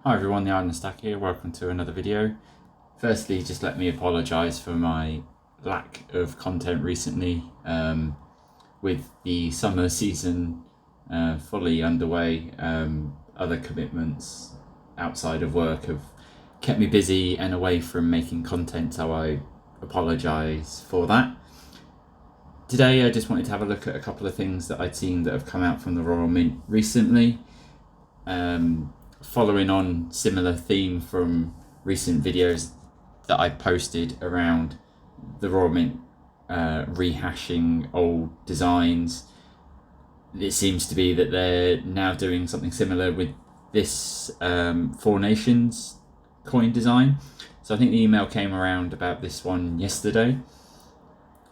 Hi everyone, the Island Stack here. Welcome to another video. Firstly, just let me apologise for my lack of content recently. With the summer season fully underway, other commitments outside of work have kept me busy and away from making content, so I apologise for that. Today I just wanted to have a look at a couple of things that I'd seen that have come out from the Royal Mint recently. Following on similar theme from recent videos that I posted around the Royal Mint rehashing old designs, it seems to be that they're now doing something similar with this Four Nations coin design. So I think the email came around about this one yesterday.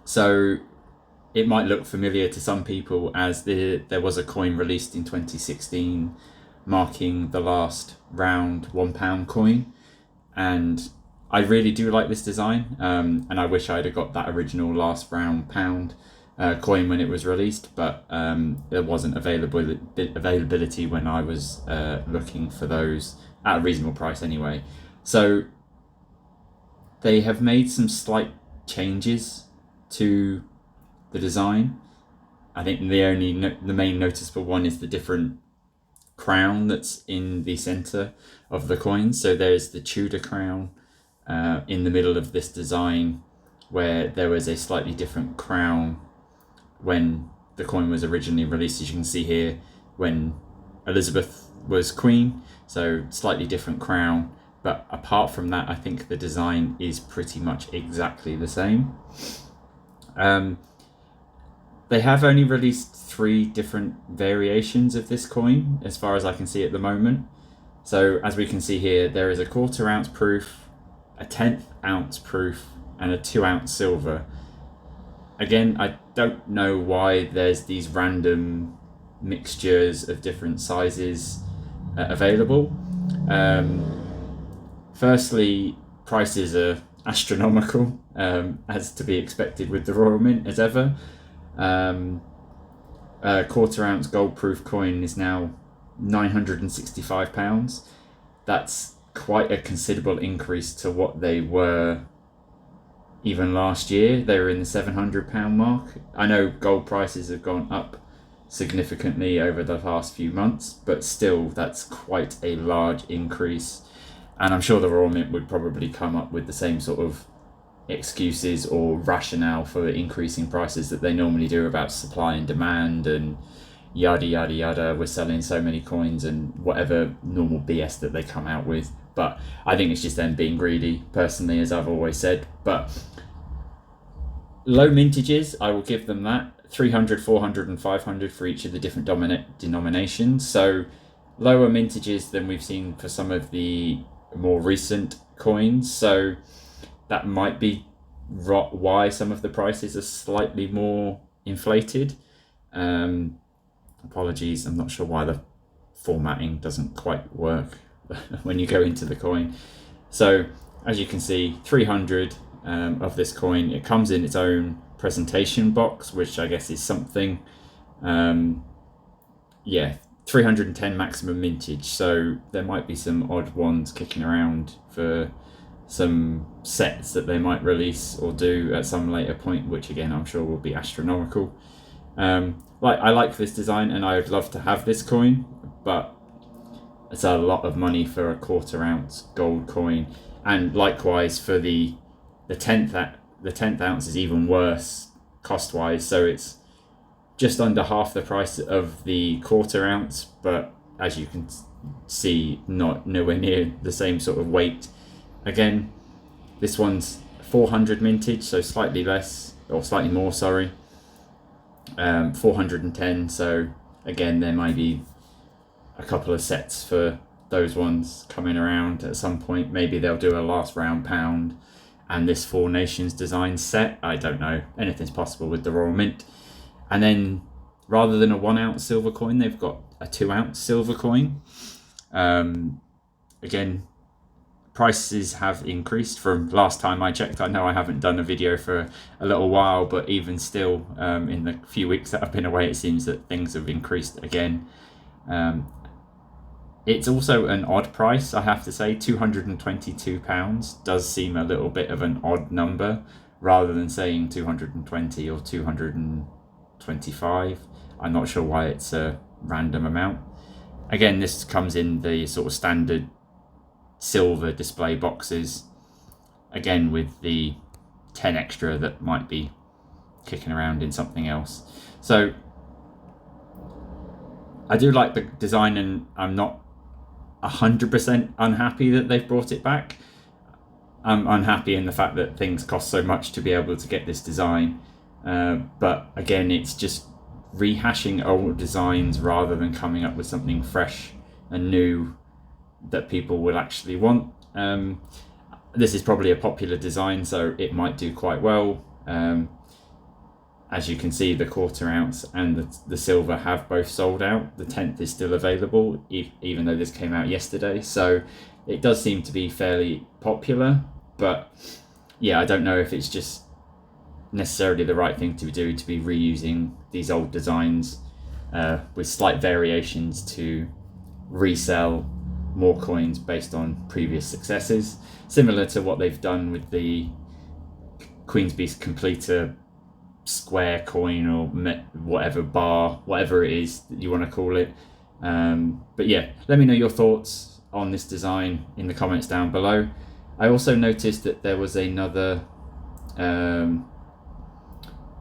So it might look familiar to some people as there was a coin released in 2016 marking the last round £1 coin, and I really do like this design, and I wish I'd have got that original last round pound coin when it was released, but there wasn't availability when I was looking for those at a reasonable price anyway. So they have made some slight changes to the design. I think the main noticeable one is the different crown that's in the center of the coin. So there's the Tudor crown in the middle of this design, where there was a slightly different crown when the coin was originally released, as you can see here, when Elizabeth was queen. So slightly different crown, but apart from that, I think the design is pretty much exactly the same. They have only released 3 different variations of this coin, as far as I can see at the moment. So as we can see here, there is a 1/4 ounce proof, a 1/10 ounce proof, and a 2 ounce silver. Again, I don't know why there's these random mixtures of different sizes available. Firstly, prices are astronomical, as to be expected with the Royal Mint as ever. A 1/4 ounce gold proof coin is now £965. That's quite a considerable increase to what they were even last year. They were in the £700 mark. I know gold prices have gone up significantly over the past few months, but still that's quite a large increase, and I'm sure the Royal Mint would probably come up with the same sort of excuses or rationale for increasing prices that they normally do about supply and demand and yada yada yada. We're selling so many coins and whatever normal BS that they come out with. But I think it's just them being greedy, personally, as I've always said. But low mintages, I will give them that. 300, 400 and 500 for each of the different denominations. So lower mintages than we've seen for some of the more recent coins. So that might be why some of the prices are slightly more inflated. Apologies, I'm not sure why the formatting doesn't quite work when you go into the coin. So as you can see, 300 of this coin, it comes in its own presentation box, which I guess is something. 310 maximum mintage, so there might be some odd ones kicking around for some sets that they might release or do at some later point, which again I'm sure will be astronomical. I like this design and I would love to have this coin, but it's a lot of money for a 1/4 ounce gold coin, and likewise for the 10th ounce is even worse cost wise. So it's just under half the price of the 1/4 ounce, but as you can see, nowhere near the same sort of weight. Again, this one's 400 mintage, so slightly less, or slightly more, sorry. 410, so again, there might be a couple of sets for those ones coming around at some point. Maybe they'll do a last round pound and this Four Nations design set. I don't know. Anything's possible with the Royal Mint. And then rather than a 1 ounce silver coin, they've got a 2 ounce silver coin. Again, prices have increased from last time I checked. I know I haven't done a video for a little while, but even still, in the few weeks that I've been away, it seems that things have increased again. It's also an odd price, I have to say. £222 does seem a little bit of an odd number, rather than saying 220 or 225. I'm not sure why it's a random amount. Again, this comes in the sort of standard silver display boxes, again with the 10 extra that might be kicking around in something else. So I do like the design, and I'm not 100% unhappy that they've brought it back. I'm unhappy in the fact that things cost so much to be able to get this design, but again, it's just rehashing old designs rather than coming up with something fresh and new that people will actually want. This is probably a popular design, so it might do quite well. As you can see, the quarter ounce and the silver have both sold out. The 10th is still available, even though this came out yesterday. So it does seem to be fairly popular, but yeah, I don't know if it's just necessarily the right thing to do, to be reusing these old designs with slight variations to resell more coins based on previous successes, similar to what they've done with the Queen's Beast Completer square coin, or whatever bar, whatever it is that you want to call it. But yeah, let me know your thoughts on this design in the comments down below. I also noticed that there was another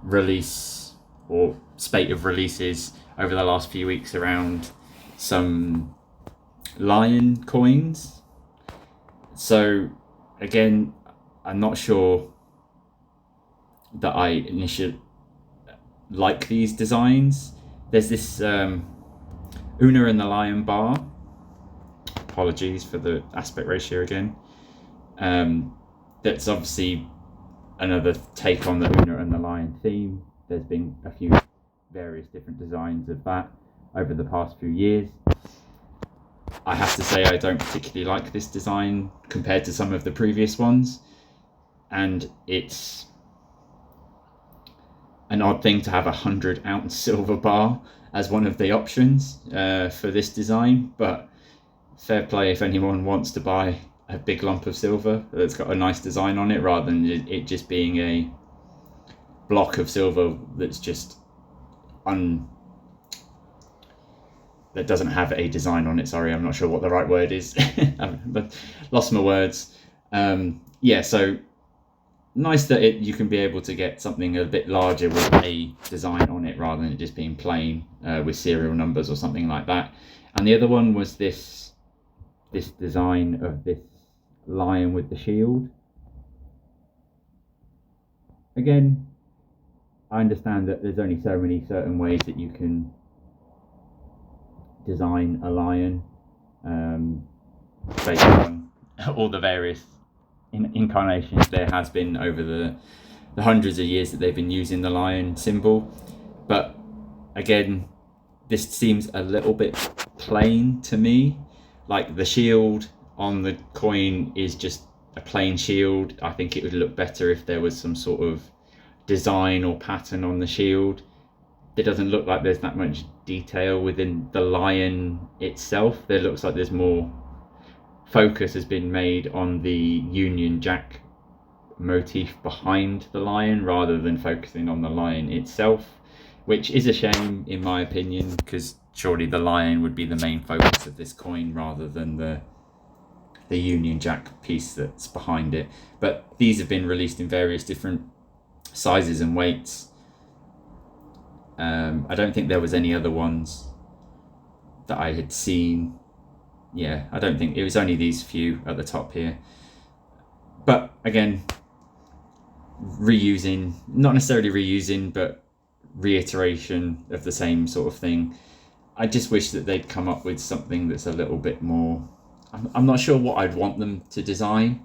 release, or spate of releases over the last few weeks, around some lion coins. So again, I'm not sure that I initially like these designs. There's this Una and the Lion bar. Apologies for the aspect ratio again. That's obviously another take on the Una and the Lion theme. There's been a few various different designs of that over the past few years. I have to say I don't particularly like this design compared to some of the previous ones, and it's an odd thing to have a 100-ounce silver bar as one of the options for this design, but fair play if anyone wants to buy a big lump of silver that's got a nice design on it, rather than it just being a block of silver that's just that doesn't have a design on it. Sorry, I'm not sure what the right word is. But lost my words. Yeah, so nice that you can be able to get something a bit larger with a design on it, rather than it just being plain with serial numbers or something like that. And the other one was this design of this lion with the shield. Again, I understand that there's only so many certain ways that you can design a lion based on all the various incarnations there has been over the hundreds of years that they've been using the lion symbol. But again, this seems a little bit plain to me. Like, the shield on the coin is just a plain shield. I think it would look better if there was some sort of design or pattern on the shield. It doesn't look like there's that much detail within the lion itself. There looks like there's more focus has been made on the Union Jack motif behind the lion, rather than focusing on the lion itself, which is a shame in my opinion, because surely the lion would be the main focus of this coin, rather than the Union Jack piece that's behind it. But these have been released in various different sizes and weights. I don't think there was any other ones that I had seen. Yeah, I don't think it was only these few at the top here. But again, reusing, not necessarily reusing, but reiteration of the same sort of thing. I just wish that they'd come up with something that's a little bit more. I'm not sure what I'd want them to design.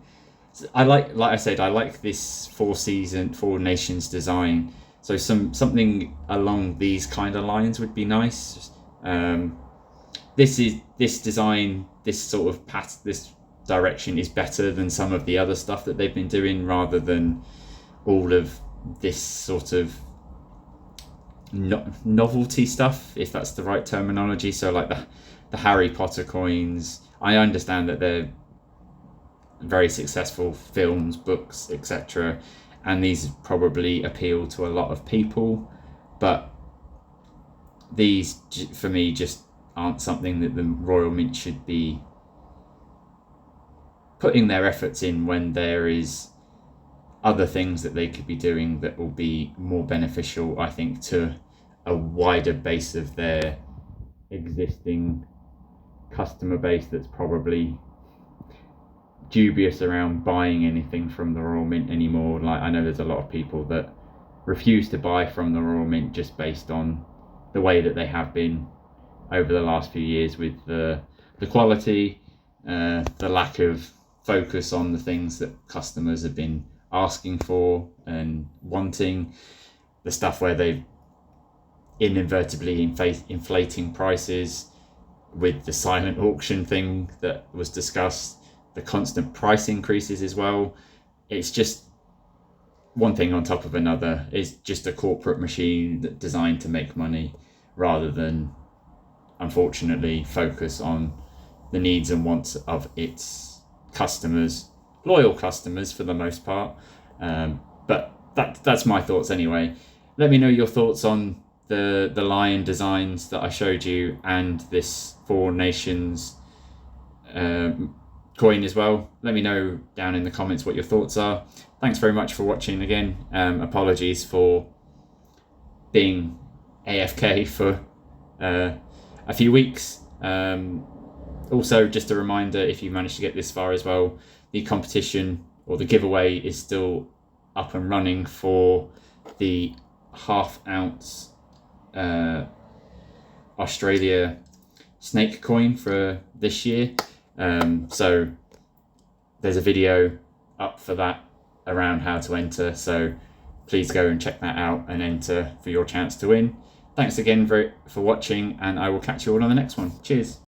I like I said, I like this Four Nations design. So something along these kind of lines would be nice. This design, this sort of this direction is better than some of the other stuff that they've been doing, rather than all of this sort of novelty stuff, if that's the right terminology. So like the Harry Potter coins. I understand that they're very successful films, books, etc., and these probably appeal to a lot of people, but these for me just aren't something that the Royal Mint should be putting their efforts in when there is other things that they could be doing that will be more beneficial, I think, to a wider base of their existing customer base that's probably dubious around buying anything from the Royal Mint anymore. Like, I know there's a lot of people that refuse to buy from the Royal Mint just based on the way that they have been over the last few years with the quality, the lack of focus on the things that customers have been asking for and wanting, the stuff where they've inadvertently inflating prices with the silent auction thing that was discussed, the constant price increases as well. It's just one thing on top of another. It's just a corporate machine that's designed to make money rather than, unfortunately, focus on the needs and wants of its customers, loyal customers for the most part. But that's my thoughts anyway. Let me know your thoughts on the lion designs that I showed you and this Four Nations coin as well. Let me know down in the comments what your thoughts are. Thanks very much for watching again. Apologies for being AFK for a few weeks. Also, just a reminder, if you managed to get this far as well, the competition or the giveaway is still up and running for the half-ounce Australia snake coin for this year. So there's a video up for that around how to enter, so please go and check that out and enter for your chance to win. Thanks again for watching, and I will catch you all on the next one. Cheers.